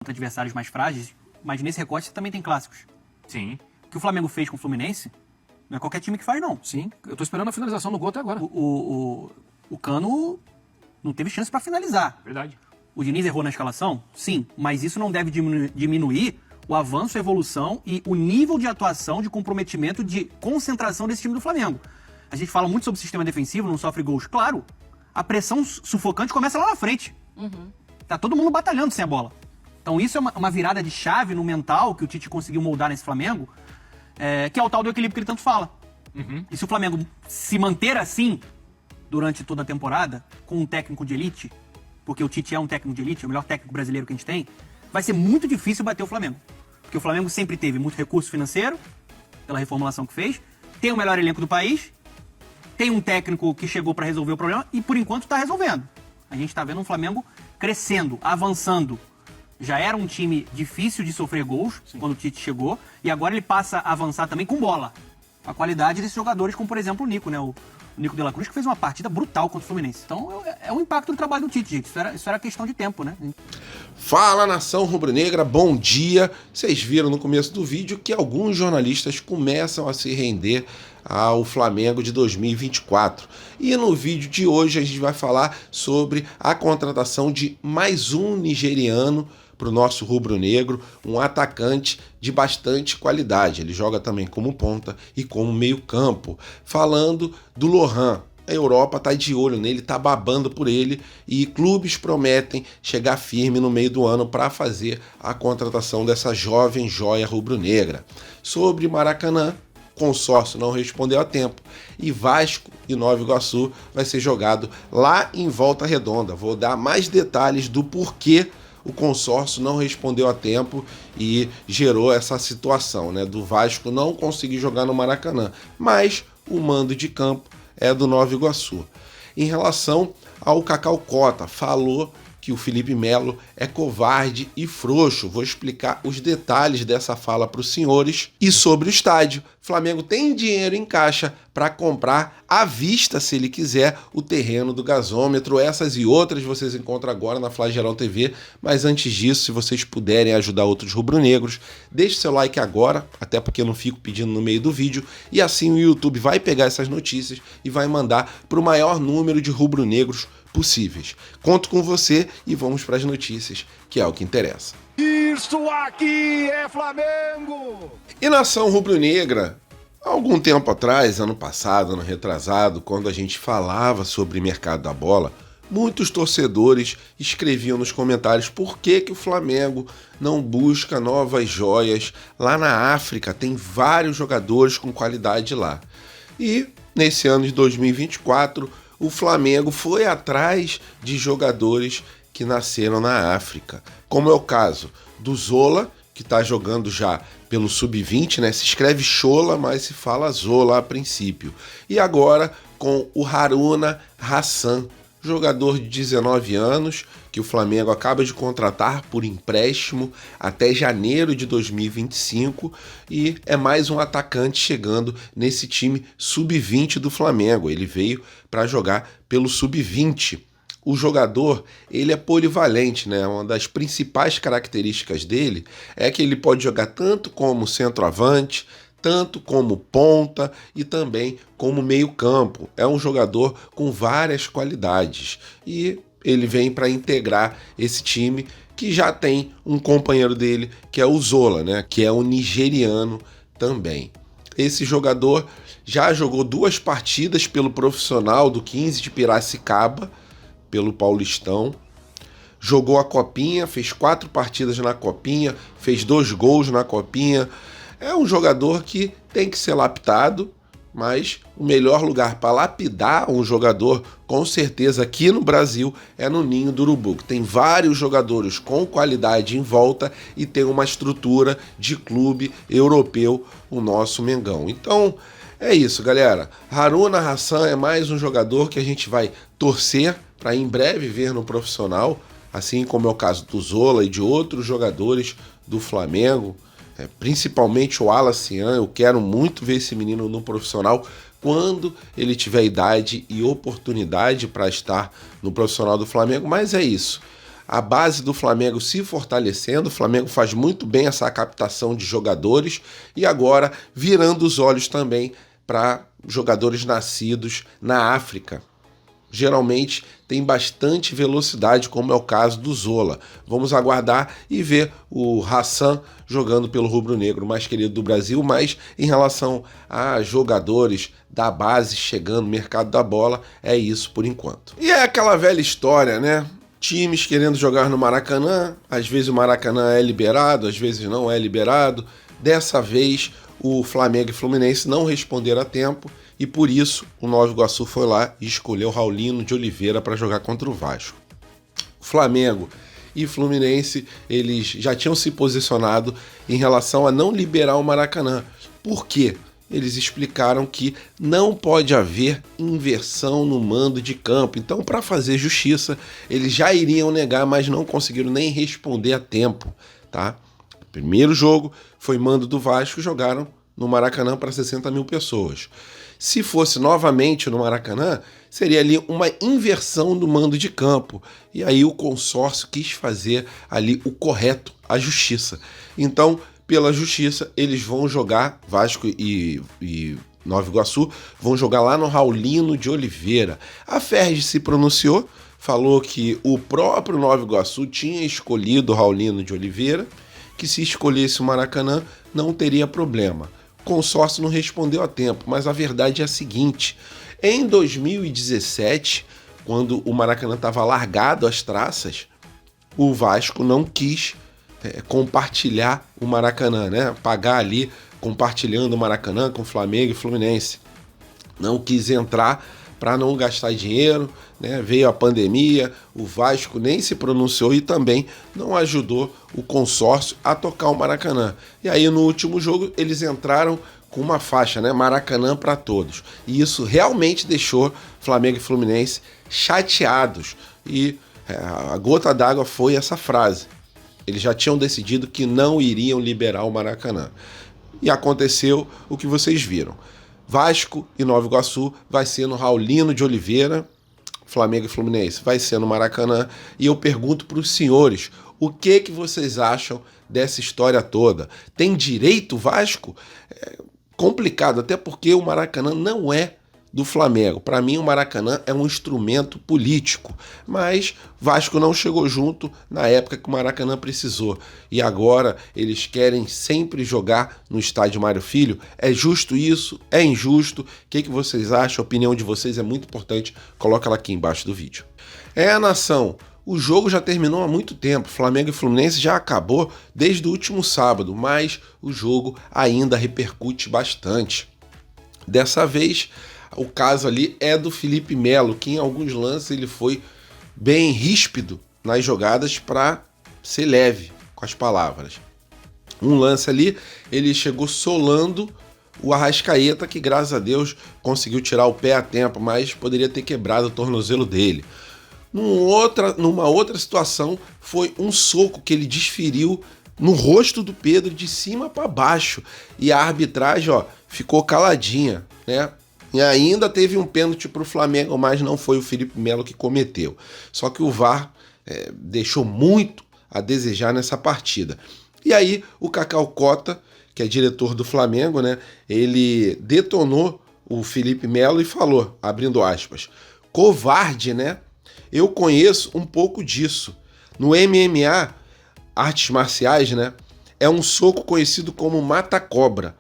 contra adversários mais frágeis, mas nesse recorte você também tem clássicos. Sim. O que o Flamengo fez com o Fluminense, não é qualquer time que faz, não. Sim. Eu tô esperando a finalização do gol até agora. O Cano não teve chance para finalizar. Verdade. O Diniz errou na escalação? Sim, mas isso não deve diminuir o avanço, a evolução e o nível de atuação, de comprometimento, de concentração desse time do Flamengo. A gente fala muito sobre o sistema defensivo, não sofre gols. Claro, a pressão sufocante começa lá na frente. Tá todo mundo batalhando sem a bola. Então isso é uma virada de chave no mental que o Tite conseguiu moldar nesse Flamengo, que é o tal do equilíbrio que ele tanto fala. E se o Flamengo se manter assim durante toda a temporada, com um técnico de elite, porque o Tite é um técnico de elite, é o melhor técnico brasileiro que a gente tem, vai ser muito difícil bater o Flamengo. Porque o Flamengo sempre teve muito recurso financeiro, pela reformulação que fez, tem o melhor elenco do país, tem um técnico que chegou para resolver o problema e, por enquanto, está resolvendo. A gente está vendo um Flamengo crescendo, avançando. Já era um time difícil de sofrer gols quando o Tite chegou, e agora ele passa a avançar também com bola. A qualidade desses jogadores, como, por exemplo, o Nico, né? O Nico de la Cruz, que fez uma partida brutal contra o Fluminense. Então, é um impacto do trabalho do Tite, gente. Isso era questão de tempo, né? Fala, nação rubro-negra, bom dia. Vocês viram no começo do vídeo que alguns jornalistas começam a se render ao Flamengo de 2024. E no vídeo de hoje a gente vai falar sobre a contratação de mais um nigeriano para o nosso rubro-negro, um atacante de bastante qualidade. Ele joga também como ponta e como meio-campo. Falando do Lohan. A Europa está de olho nele, está babando por ele e clubes prometem chegar firme no meio do ano para fazer a contratação dessa jovem joia rubro-negra. Sobre Maracanã, o consórcio não respondeu a tempo e Vasco e Nova Iguaçu vai ser jogado lá em Volta Redonda. Vou dar mais detalhes do porquê o consórcio não respondeu a tempo e gerou essa situação, né, do Vasco não conseguir jogar no Maracanã, mas o mando de campo é do Nova Iguaçu. Em relação ao Cacau Cota, falou que o Felipe Melo é covarde e frouxo. Vou explicar os detalhes dessa fala para os senhores. E sobre o estádio, Flamengo tem dinheiro em caixa para comprar à vista, se ele quiser, o terreno do gasômetro. Essas e outras vocês encontram agora na Flagelão TV. Mas antes disso, se vocês puderem ajudar outros rubro-negros, deixe seu like agora, até porque eu não fico pedindo no meio do vídeo. E assim o YouTube vai pegar essas notícias e vai mandar para o maior número de rubro-negros possíveis. Conto com você e vamos para as notícias, que é o que interessa. Isso aqui é Flamengo! E nação rubro-negra, há algum tempo atrás, ano passado, ano retrasado, quando a gente falava sobre mercado da bola, muitos torcedores escreviam nos comentários por que o Flamengo não busca novas joias. Lá na África tem vários jogadores com qualidade lá. E nesse ano de 2024, o Flamengo foi atrás de jogadores que nasceram na África, como é o caso do Zola, que está jogando já pelo Sub-20, né? Se escreve Chola, mas se fala Zola a princípio. E agora com o Haruna Hassan, jogador de 19 anos, que o Flamengo acaba de contratar por empréstimo até janeiro de 2025 e é mais um atacante chegando nesse time Sub-20 do Flamengo. Ele veio para jogar pelo Sub-20. O jogador, ele é polivalente, né? Uma das principais características dele é que ele pode jogar tanto como centroavante, tanto como ponta e também como meio-campo. É um jogador com várias qualidades e ele vem para integrar esse time que já tem um companheiro dele, que é o Zola, né? Que é um nigeriano também. Esse jogador já jogou 2 partidas pelo profissional do 15 de Piracicaba, pelo Paulistão. Jogou a Copinha, fez 4 partidas na Copinha, fez 2 gols na Copinha. É um jogador que tem que ser lapidado, mas o melhor lugar para lapidar um jogador, com certeza, aqui no Brasil, é no Ninho do Urubu. Tem vários jogadores com qualidade em volta e tem uma estrutura de clube europeu, o nosso Mengão. Então, é isso, galera. Haruna Hassan é mais um jogador que a gente vai torcer para em breve ver no profissional, assim como é o caso do Zola e de outros jogadores do Flamengo. Principalmente o Wallace-An, eu quero muito ver esse menino no profissional quando ele tiver idade e oportunidade para estar no profissional do Flamengo, mas é isso. a base do Flamengo se fortalecendo, o Flamengo faz muito bem essa captação de jogadores e agora virando os olhos também para jogadores nascidos na África. Geralmente tem bastante velocidade, como é o caso do Zola. Vamos aguardar e ver o Hassan jogando pelo rubro-negro mais querido do Brasil, mas em relação a jogadores da base chegando no mercado da bola, é isso por enquanto. E é aquela velha história, né? Times querendo jogar no Maracanã, às vezes o Maracanã é liberado, às vezes não é liberado. Dessa vez o Flamengo e Fluminense não responderam a tempo e por isso o Nova Iguaçu foi lá e escolheu Raulino de Oliveira para jogar contra o Vasco. O Flamengo e Fluminense, eles já tinham se posicionado em relação a não liberar o Maracanã. Por quê? Eles explicaram que não pode haver inversão no mando de campo. Então, para fazer justiça, eles já iriam negar, mas não conseguiram nem responder a tempo, tá? Primeiro jogo foi mando do Vasco, jogaram no Maracanã para 60 mil pessoas. Se fosse novamente no Maracanã, seria ali uma inversão do mando de campo. E aí o consórcio quis fazer ali o correto, a justiça. Então, pela justiça, eles vão jogar, Vasco e Nova Iguaçu, vão jogar lá no Raulino de Oliveira. A Ferg se pronunciou, falou que o próprio Nova Iguaçu tinha escolhido o Raulino de Oliveira, que se escolhesse o Maracanã não teria problema. O consórcio não respondeu a tempo, mas a verdade é a seguinte: em 2017, quando o Maracanã estava largado às traças, o Vasco não quis compartilhar o Maracanã, né? Pagar ali compartilhando o Maracanã com Flamengo e Fluminense. Não quis entrar para não gastar dinheiro, né? Veio a pandemia, o Vasco nem se pronunciou e também não ajudou o consórcio a tocar o Maracanã. E aí no último jogo eles entraram com uma faixa, né? Maracanã para todos. E isso realmente deixou Flamengo e Fluminense chateados. E a gota d'água foi essa frase. Eles já tinham decidido que não iriam liberar o Maracanã. E aconteceu o que vocês viram. Vasco e Nova Iguaçu vai ser no Raulino de Oliveira, Flamengo e Fluminense vai ser no Maracanã. E eu pergunto para os senhores, o que vocês acham dessa história toda? Tem direito o Vasco? É complicado, até porque o Maracanã não é do Flamengo. Para mim, o Maracanã é um instrumento político, mas Vasco não chegou junto na época que o Maracanã precisou. E agora eles querem sempre jogar no estádio Mário Filho. É justo isso? É injusto? O que vocês acham? A opinião de vocês é muito importante. Coloca ela aqui embaixo do vídeo. A nação. O jogo já terminou há muito tempo. Flamengo e Fluminense já acabou desde o último sábado, mas o jogo ainda repercute bastante. Dessa vez, o caso ali é do Felipe Melo, que em alguns lances ele foi bem ríspido nas jogadas para ser leve com as palavras. Um lance ali, ele chegou solando o Arrascaeta, que graças a Deus conseguiu tirar o pé a tempo, mas poderia ter quebrado o tornozelo dele. Numa outra situação, foi um soco que ele desferiu no rosto do Pedro de cima para baixo. E a arbitragem, ficou caladinha, né? E ainda teve um pênalti para o Flamengo, mas não foi o Felipe Melo que cometeu. Só que o VAR deixou muito a desejar nessa partida. E aí o Cacau Cota, que é diretor do Flamengo, né? Ele detonou o Felipe Melo e falou, abrindo aspas, covarde, né? Eu conheço um pouco disso. No MMA, artes marciais, né? É um soco conhecido como mata-cobra,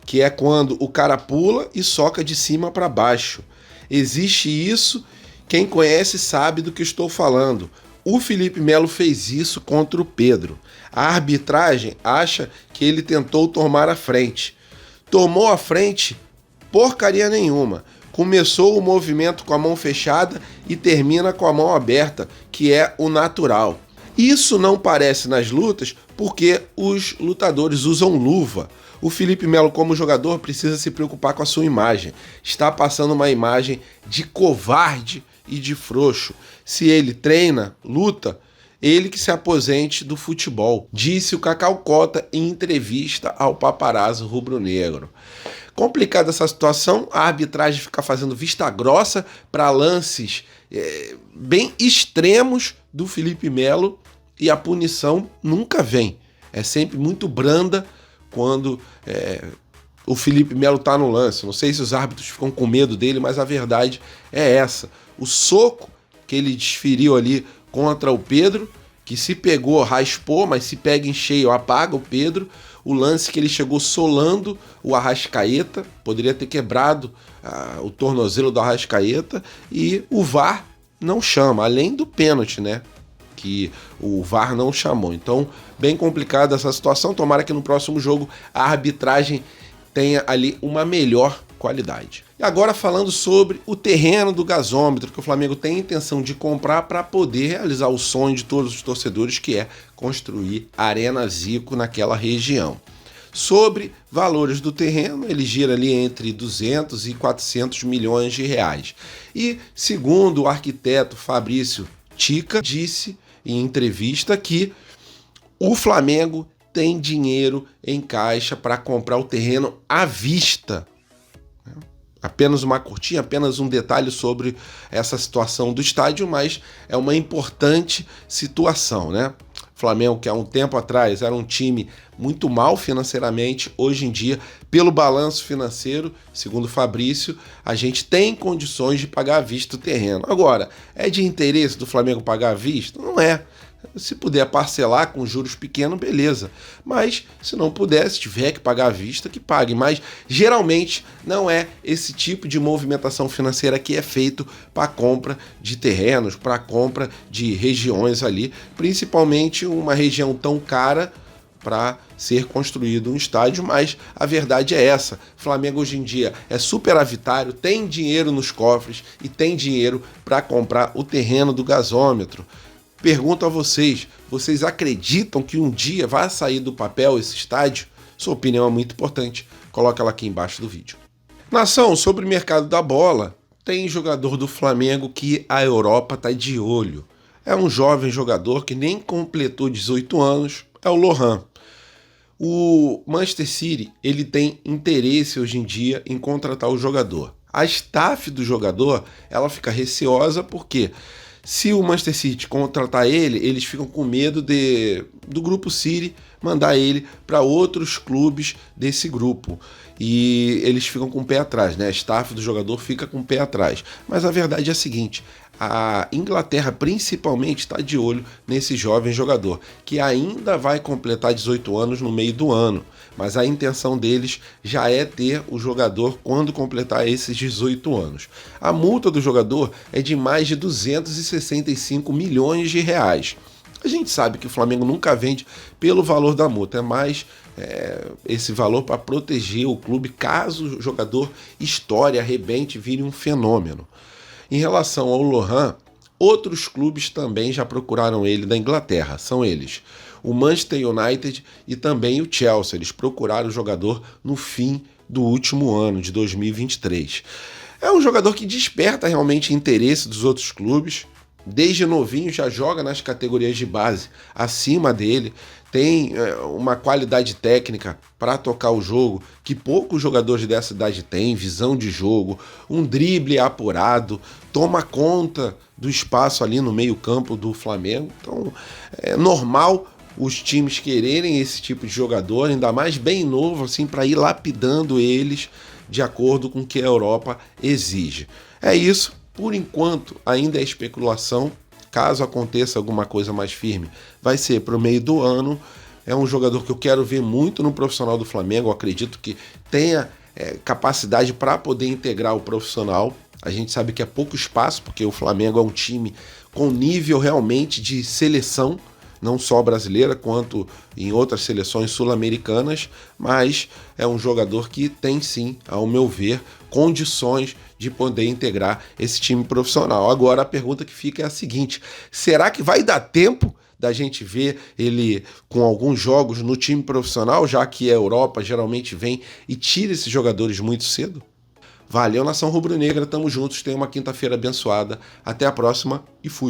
que é quando o cara pula e soca de cima para baixo. Existe isso, quem conhece sabe do que estou falando. O Felipe Melo fez isso contra o Pedro. A arbitragem acha que ele tentou tomar a frente. Tomou a frente? Porcaria nenhuma. Começou o movimento com a mão fechada e termina com a mão aberta, que é o natural. Isso não parece nas lutas porque os lutadores usam luva. O Felipe Melo, como jogador, precisa se preocupar com a sua imagem. Está passando uma imagem de covarde e de frouxo. Se ele treina, luta, ele que se aposente do futebol, disse o Cacau Cota em entrevista ao Paparazzo rubro-negro. Complicada essa situação, a arbitragem fica fazendo vista grossa para lances bem extremos do Felipe Melo e a punição nunca vem. É sempre muito branda quando o Felipe Melo está no lance. Não sei se os árbitros ficam com medo dele, mas a verdade é essa. O soco que ele desferiu ali contra o Pedro, que se pegou, raspou, mas se pega em cheio, apaga o Pedro. O lance que ele chegou solando o Arrascaeta, poderia ter quebrado o tornozelo do Arrascaeta, e o VAR não chama, além do pênalti, né? Que o VAR não chamou. Então, bem complicada essa situação. Tomara que no próximo jogo a arbitragem tenha ali uma melhor qualidade. E agora falando sobre o terreno do gasômetro, que o Flamengo tem a intenção de comprar para poder realizar o sonho de todos os torcedores, que é construir a Arena Zico naquela região. Sobre valores do terreno, ele gira ali entre 200 e 400 milhões de reais. E segundo o arquiteto Fabrício Tica, disse em entrevista que o Flamengo tem dinheiro em caixa para comprar o terreno à vista. Apenas uma curtinha, apenas um detalhe sobre essa situação do estádio, mas é uma importante situação, né? O Flamengo, que há um tempo atrás era um time muito mal financeiramente, hoje em dia, pelo balanço financeiro, segundo o Fabrício, a gente tem condições de pagar à vista o terreno. Agora, é de interesse do Flamengo pagar à vista? Não é. Se puder parcelar com juros pequenos, beleza. Mas se não puder, se tiver que pagar à vista, que pague. Mas geralmente não é esse tipo de movimentação financeira que é feito para compra de terrenos, para compra de regiões ali, principalmente uma região tão cara para ser construído um estádio, mas a verdade é essa. O Flamengo hoje em dia é superavitário, tem dinheiro nos cofres e tem dinheiro para comprar o terreno do gasômetro. Pergunto a vocês, vocês acreditam que um dia vai sair do papel esse estádio? Sua opinião é muito importante, coloca ela aqui embaixo do vídeo. Nação, sobre o mercado da bola, tem jogador do Flamengo que a Europa está de olho. É um jovem jogador que nem completou 18 anos, é o Lohan. O Manchester City, ele tem interesse hoje em dia em contratar o jogador. A staff do jogador, ela fica receosa porque se o Manchester City contratar ele, eles ficam com medo do grupo City mandar ele para outros clubes desse grupo. E eles ficam com o pé atrás, né? A staff do jogador fica com o pé atrás. Mas a verdade é a seguinte, a Inglaterra principalmente está de olho nesse jovem jogador, que ainda vai completar 18 anos no meio do ano. Mas a intenção deles já é ter o jogador quando completar esses 18 anos. A multa do jogador é de mais de 265 milhões de reais. A gente sabe que o Flamengo nunca vende pelo valor da multa, é mais esse valor para proteger o clube caso o jogador estoure, arrebente, vire um fenômeno. Em relação ao Lohan, outros clubes também já procuraram ele da Inglaterra, são eles o Manchester United e também o Chelsea. Eles procuraram o jogador no fim do último ano, de 2023. É um jogador que desperta realmente interesse dos outros clubes. Desde novinho já joga nas categorias de base acima dele, tem uma qualidade técnica para tocar o jogo que poucos jogadores dessa idade têm, visão de jogo, um drible apurado, toma conta do espaço ali no meio-campo do Flamengo. Então é normal os times quererem esse tipo de jogador, ainda mais bem novo, assim, para ir lapidando eles de acordo com o que a Europa exige. É isso. Por enquanto, ainda é especulação. Caso aconteça alguma coisa mais firme, vai ser para o meio do ano. É um jogador que eu quero ver muito no profissional do Flamengo. Eu acredito que tenha capacidade para poder integrar o profissional. A gente sabe que é pouco espaço, porque o Flamengo é um time com nível realmente de seleção, não só brasileira, quanto em outras seleções sul-americanas, mas é um jogador que tem sim, ao meu ver, condições de poder integrar esse time profissional. Agora a pergunta que fica é a seguinte: será que vai dar tempo da gente ver ele com alguns jogos no time profissional, já que a Europa geralmente vem e tira esses jogadores muito cedo? Valeu, nação rubro-negra, tamo juntos, tenha uma quinta-feira abençoada, até a próxima e fui!